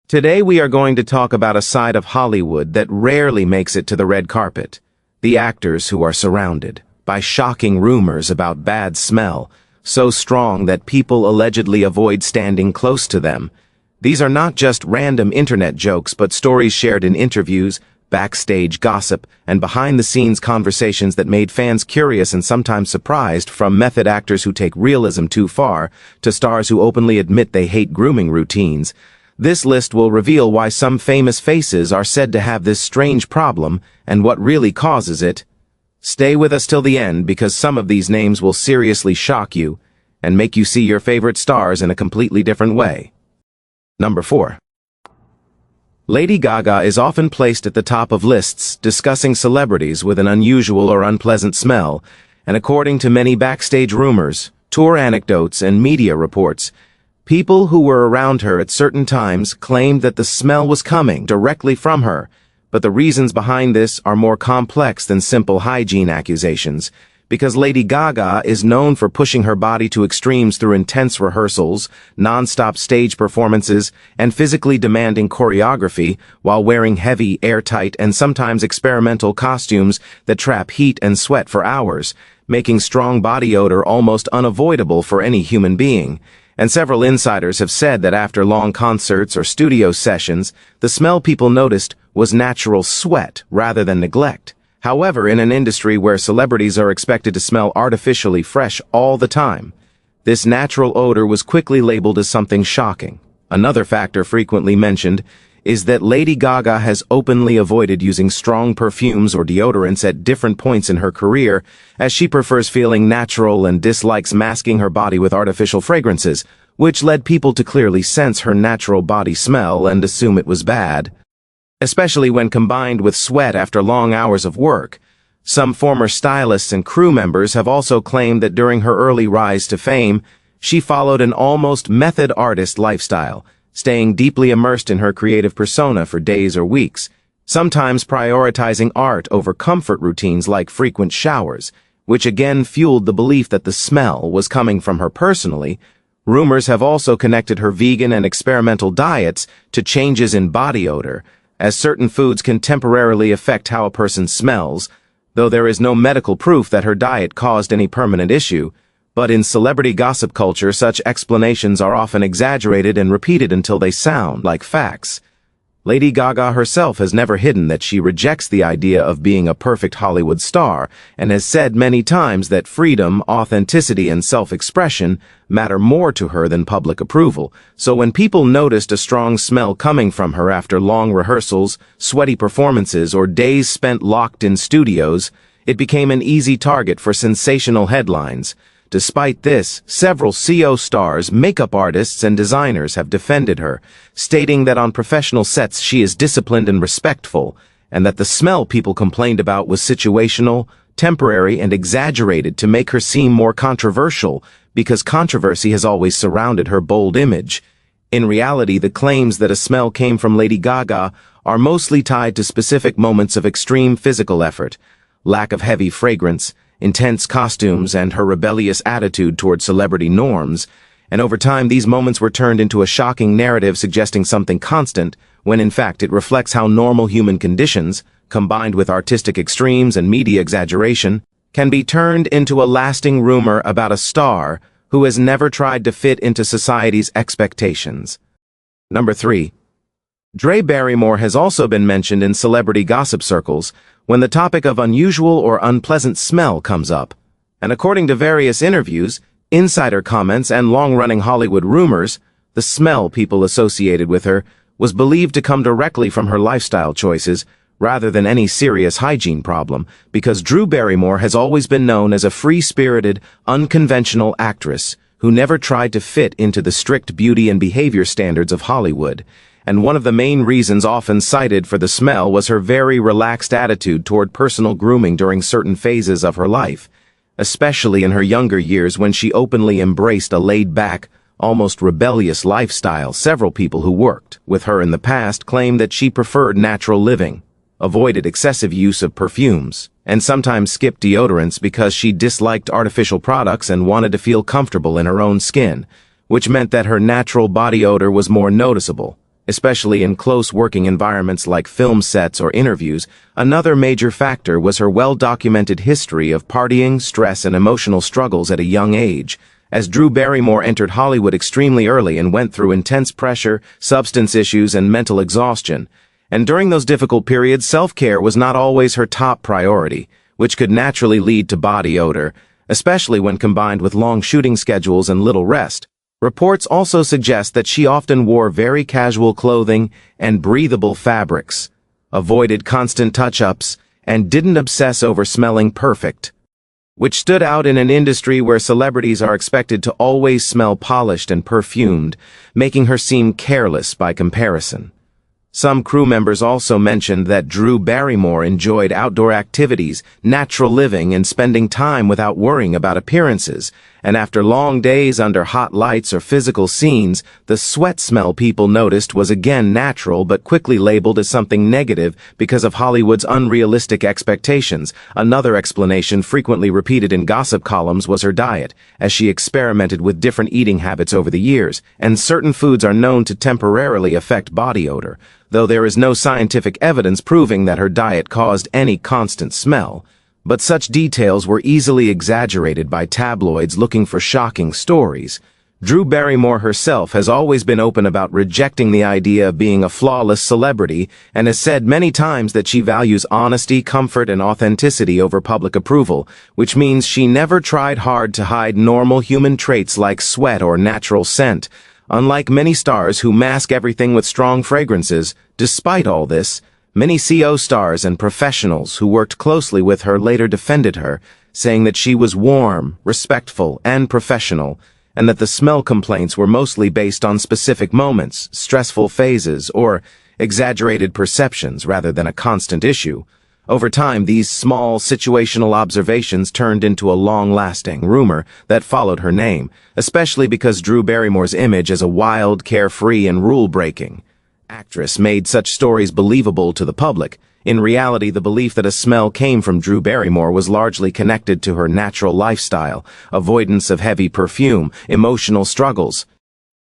Today we are going to talk about a side of Hollywood that rarely makes it to the red carpet. The actors who are surrounded by shocking rumors about bad smell, so strong that people allegedly avoid standing close to them. These are not just random internet jokes, but stories shared in interviews, backstage gossip, and behind-the-scenes conversations that made fans curious and sometimes surprised, from method actors who take realism too far to stars who openly admit they hate grooming routines. This list will reveal why some famous faces are said to have this strange problem and what really causes it. Stay with us till the end, because some of these names will seriously shock you and make you see your favorite stars in a completely different way. Number 4. Lady Gaga is often placed at the top of lists discussing celebrities with an unusual or unpleasant smell, and according to many backstage rumors, tour anecdotes, and media reports, people who were around her at certain times claimed that the smell was coming directly from her, but the reasons behind this are more complex than simple hygiene accusations, because Lady Gaga is known for pushing her body to extremes through intense rehearsals, non-stop stage performances, and physically demanding choreography while wearing heavy, airtight, and sometimes experimental costumes that trap heat and sweat for hours, making strong body odor almost unavoidable for any human being. And several insiders have said that after long concerts or studio sessions, the smell people noticed was natural sweat rather than neglect. However, in an industry where celebrities are expected to smell artificially fresh all the time, this natural odor was quickly labeled as something shocking. Another factor frequently mentioned is that Lady Gaga has openly avoided using strong perfumes or deodorants at different points in her career, as she prefers feeling natural and dislikes masking her body with artificial fragrances, which led people to clearly sense her natural body smell and assume it was bad. Especially when combined with sweat after long hours of work. Some former stylists and crew members have also claimed that during her early rise to fame, she followed an almost method artist lifestyle, staying deeply immersed in her creative persona for days or weeks, sometimes prioritizing art over comfort routines like frequent showers, which again fueled the belief that the smell was coming from her personally. Rumors have also connected her vegan and experimental diets to changes in body odor, as certain foods can temporarily affect how a person smells, though there is no medical proof that her diet caused any permanent issue. But in celebrity gossip culture, such explanations are often exaggerated and repeated until they sound like facts. Lady Gaga herself has never hidden that she rejects the idea of being a perfect Hollywood star, and has said many times that freedom, authenticity, and self-expression matter more to her than public approval. So when people noticed a strong smell coming from her after long rehearsals, sweaty performances, or days spent locked in studios, it became an easy target for sensational headlines. Despite this, several CO stars, makeup artists, and designers have defended her, stating that on professional sets she is disciplined and respectful, and that the smell people complained about was situational, temporary, and exaggerated to make her seem more controversial, because controversy has always surrounded her bold image. In reality, the claims that a smell came from Lady Gaga are mostly tied to specific moments of extreme physical effort, lack of heavy fragrance, intense costumes, and her rebellious attitude toward celebrity norms, and over time these moments were turned into a shocking narrative suggesting something constant, when in fact it reflects how normal human conditions, combined with artistic extremes and media exaggeration, can be turned into a lasting rumor about a star who has never tried to fit into society's expectations. Number 3. Drew Barrymore has also been mentioned in celebrity gossip circles when the topic of unusual or unpleasant smell comes up. And according to various interviews, insider comments, and long-running Hollywood rumors, the smell people associated with her was believed to come directly from her lifestyle choices rather than any serious hygiene problem, because Drew Barrymore has always been known as a free-spirited, unconventional actress who never tried to fit into the strict beauty and behavior standards of Hollywood. And one of the main reasons often cited for the smell was her very relaxed attitude toward personal grooming during certain phases of her life, especially in her younger years when she openly embraced a laid-back, almost rebellious lifestyle. Several people who worked with her in the past claim that she preferred natural living, avoided excessive use of perfumes, and sometimes skipped deodorants because she disliked artificial products and wanted to feel comfortable in her own skin, which meant that her natural body odor was more noticeable. especially in close working environments like film sets or interviews. Another major factor was her well-documented history of partying, stress, and emotional struggles at a young age, as Drew Barrymore entered Hollywood extremely early and went through intense pressure, substance issues, and mental exhaustion. And during those difficult periods, self-care was not always her top priority, which could naturally lead to body odor, especially when combined with long shooting schedules and little rest. Reports also suggest that she often wore very casual clothing and breathable fabrics, avoided constant touch-ups, and didn't obsess over smelling perfect, which stood out in an industry where celebrities are expected to always smell polished and perfumed, making her seem careless by comparison. Some crew members also mentioned that Drew Barrymore enjoyed outdoor activities, natural living, and spending time without worrying about appearances, and after long days under hot lights or physical scenes, the sweat smell people noticed was again natural but quickly labeled as something negative because of Hollywood's unrealistic expectations. Another explanation frequently repeated in gossip columns was her diet, as she experimented with different eating habits over the years, and certain foods are known to temporarily affect body odor, though there is no scientific evidence proving that her diet caused any constant smell. But such details were easily exaggerated by tabloids looking for shocking stories. Drew Barrymore herself has always been open about rejecting the idea of being a flawless celebrity and has said many times that she values honesty, comfort, and authenticity over public approval, which means she never tried hard to hide normal human traits like sweat or natural scent. Unlike many stars who mask everything with strong fragrances, despite all this, many CO stars and professionals who worked closely with her later defended her, saying that she was warm, respectful, and professional, and that the smell complaints were mostly based on specific moments, stressful phases, or exaggerated perceptions rather than a constant issue. Over time, these small, situational observations turned into a long-lasting rumor that followed her name, especially because Drew Barrymore's image as a wild, carefree, and rule-breaking actress made such stories believable to the public. In reality, the belief that a smell came from Drew Barrymore was largely connected to her natural lifestyle, avoidance of heavy perfume, emotional struggles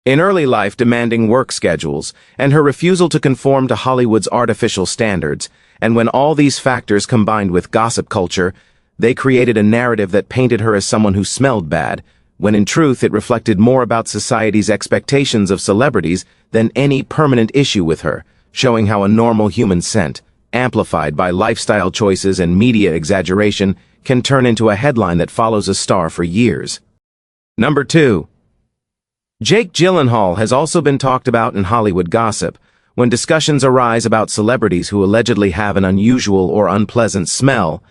in early life demanding work schedules, and her refusal to conform to Hollywood's artificial standards. And when all these factors combined with gossip culture, they created a narrative that painted her as someone who smelled bad, when in truth it reflected more about society's expectations of celebrities than any permanent issue with her, showing how a normal human scent, amplified by lifestyle choices and media exaggeration, can turn into a headline that follows a star for years. Number 2. Jake Gyllenhaal has also been talked about in Hollywood gossip, when discussions arise about celebrities who allegedly have an unusual or unpleasant smell,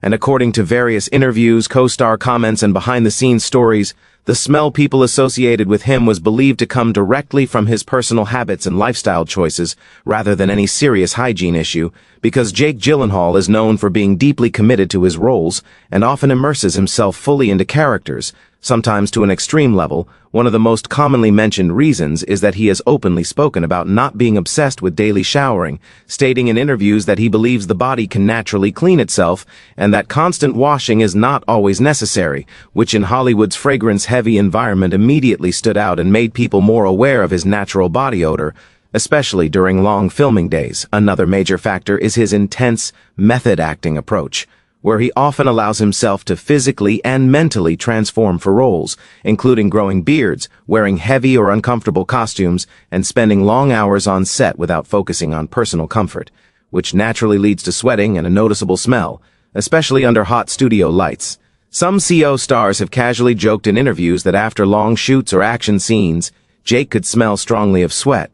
and according to various interviews, co-star comments, and behind-the-scenes stories, the smell people associated with him was believed to come directly from his personal habits and lifestyle choices, rather than any serious hygiene issue, because Jake Gyllenhaal is known for being deeply committed to his roles and often immerses himself fully into characters, sometimes to an extreme level. One of the most commonly mentioned reasons is that he has openly spoken about not being obsessed with daily showering, stating in interviews that he believes the body can naturally clean itself and that constant washing is not always necessary, which in Hollywood's fragrance-heavy environment immediately stood out and made people more aware of his natural body odor, especially during long filming days. Another major factor is his intense, method-acting approach, where he often allows himself to physically and mentally transform for roles, including growing beards, wearing heavy or uncomfortable costumes, and spending long hours on set without focusing on personal comfort, which naturally leads to sweating and a noticeable smell, especially under hot studio lights. Some CO stars have casually joked in interviews that after long shoots or action scenes, Jake could smell strongly of sweat.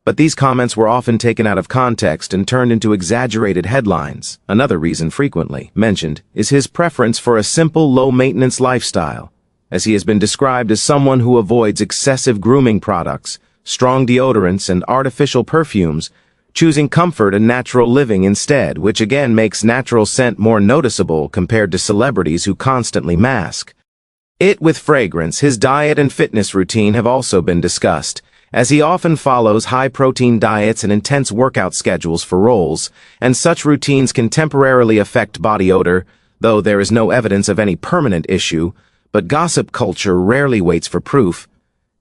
But these comments were often taken out of context and turned into exaggerated headlines. Another reason frequently mentioned is his preference for a simple, low-maintenance lifestyle, as he has been described as someone who avoids excessive grooming products, strong deodorants, and artificial perfumes, choosing comfort and natural living instead, which again makes natural scent more noticeable compared to celebrities who constantly mask it with fragrance. His diet and fitness routine have also been discussed, as he often follows high-protein diets and intense workout schedules for roles, and such routines can temporarily affect body odor, though there is no evidence of any permanent issue. But gossip culture rarely waits for proof,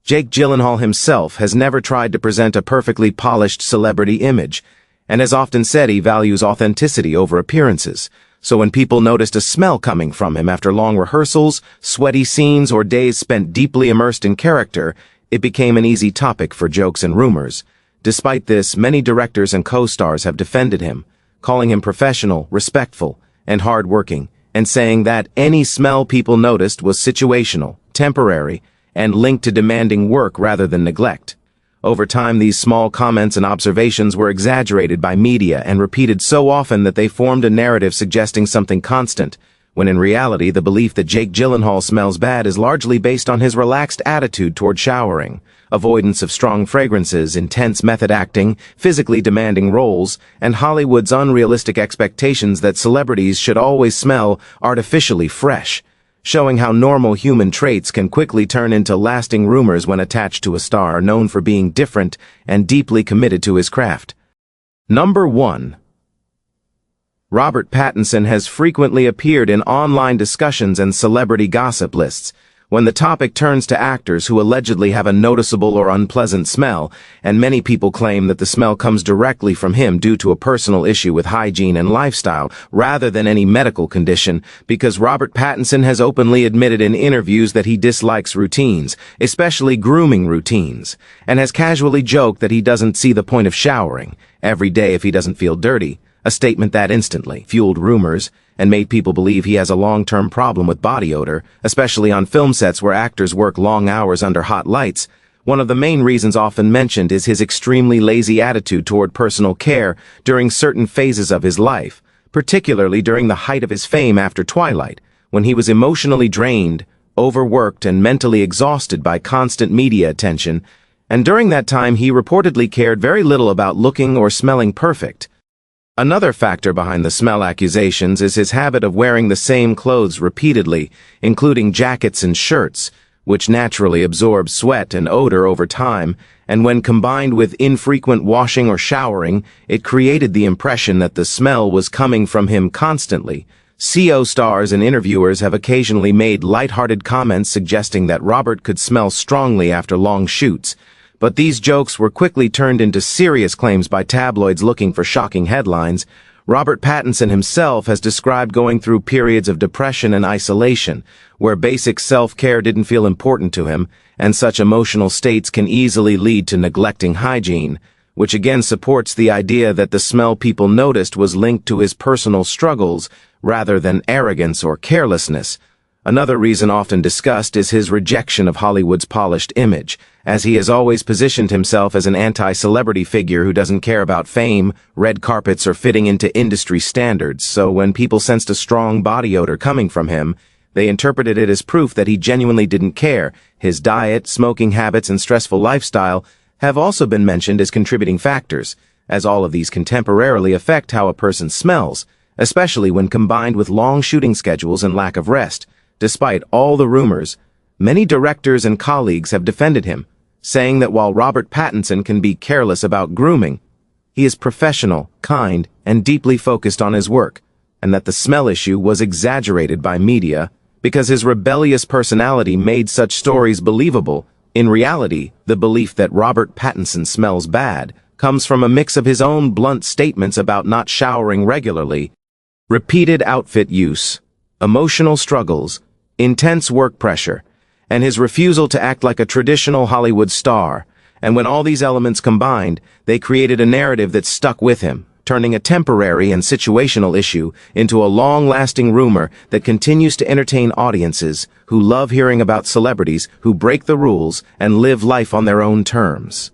Jake Gyllenhaal himself has never tried to present a perfectly polished celebrity image, and has often said he values authenticity over appearances. So when people noticed a smell coming from him after long rehearsals, sweaty scenes, or days spent deeply immersed in character, it became an easy topic for jokes and rumors. Despite this, many directors and co-stars have defended him, calling him professional, respectful, and hard-working, and saying that any smell people noticed was situational, temporary, and linked to demanding work rather than neglect. Over time, these small comments and observations were exaggerated by media and repeated so often that they formed a narrative suggesting something constant, when in reality the belief that Jake Gyllenhaal smells bad is largely based on his relaxed attitude toward showering, avoidance of strong fragrances, intense method acting, physically demanding roles, and Hollywood's unrealistic expectations that celebrities should always smell artificially fresh, showing how normal human traits can quickly turn into lasting rumors when attached to a star known for being different and deeply committed to his craft. Number 1. Robert Pattinson has frequently appeared in online discussions and celebrity gossip lists. When the topic turns to actors who allegedly have a noticeable or unpleasant smell, and many people claim that the smell comes directly from him due to a personal issue with hygiene and lifestyle, rather than any medical condition, because Robert Pattinson has openly admitted in interviews that he dislikes routines, especially grooming routines, and has casually joked that he doesn't see the point of showering every day if he doesn't feel dirty, a statement that instantly fueled rumors and made people believe he has a long-term problem with body odor, especially on film sets where actors work long hours under hot lights. One of the main reasons often mentioned is his extremely lazy attitude toward personal care during certain phases of his life, particularly during the height of his fame after Twilight, when he was emotionally drained, overworked, and mentally exhausted by constant media attention, and during that time he reportedly cared very little about looking or smelling perfect. Another factor behind the smell accusations is his habit of wearing the same clothes repeatedly, including jackets and shirts, which naturally absorb sweat and odor over time, and when combined with infrequent washing or showering, it created the impression that the smell was coming from him constantly. CO stars and interviewers have occasionally made lighthearted comments suggesting that Robert could smell strongly after long shoots, but these jokes were quickly turned into serious claims by tabloids looking for shocking headlines. Robert Pattinson himself has described going through periods of depression and isolation, where basic self-care didn't feel important to him, and such emotional states can easily lead to neglecting hygiene, which again supports the idea that the smell people noticed was linked to his personal struggles rather than arrogance or carelessness. Another reason often discussed is his rejection of Hollywood's polished image, as he has always positioned himself as an anti-celebrity figure who doesn't care about fame, red carpets, or fitting into industry standards. So when people sensed a strong body odor coming from him, they interpreted it as proof that he genuinely didn't care. His diet, smoking habits, and stressful lifestyle have also been mentioned as contributing factors, as all of these can temporarily affect how a person smells, especially when combined with long shooting schedules and lack of rest. Despite all the rumors, many directors and colleagues have defended him, saying that while Robert Pattinson can be careless about grooming, he is professional, kind, and deeply focused on his work, and that the smell issue was exaggerated by media because his rebellious personality made such stories believable. In reality, the belief that Robert Pattinson smells bad comes from a mix of his own blunt statements about not showering regularly, repeated outfit use, emotional struggles, intense work pressure, and his refusal to act like a traditional Hollywood star. And when all these elements combined, they created a narrative that stuck with him, turning a temporary and situational issue into a long-lasting rumor that continues to entertain audiences who love hearing about celebrities who break the rules and live life on their own terms.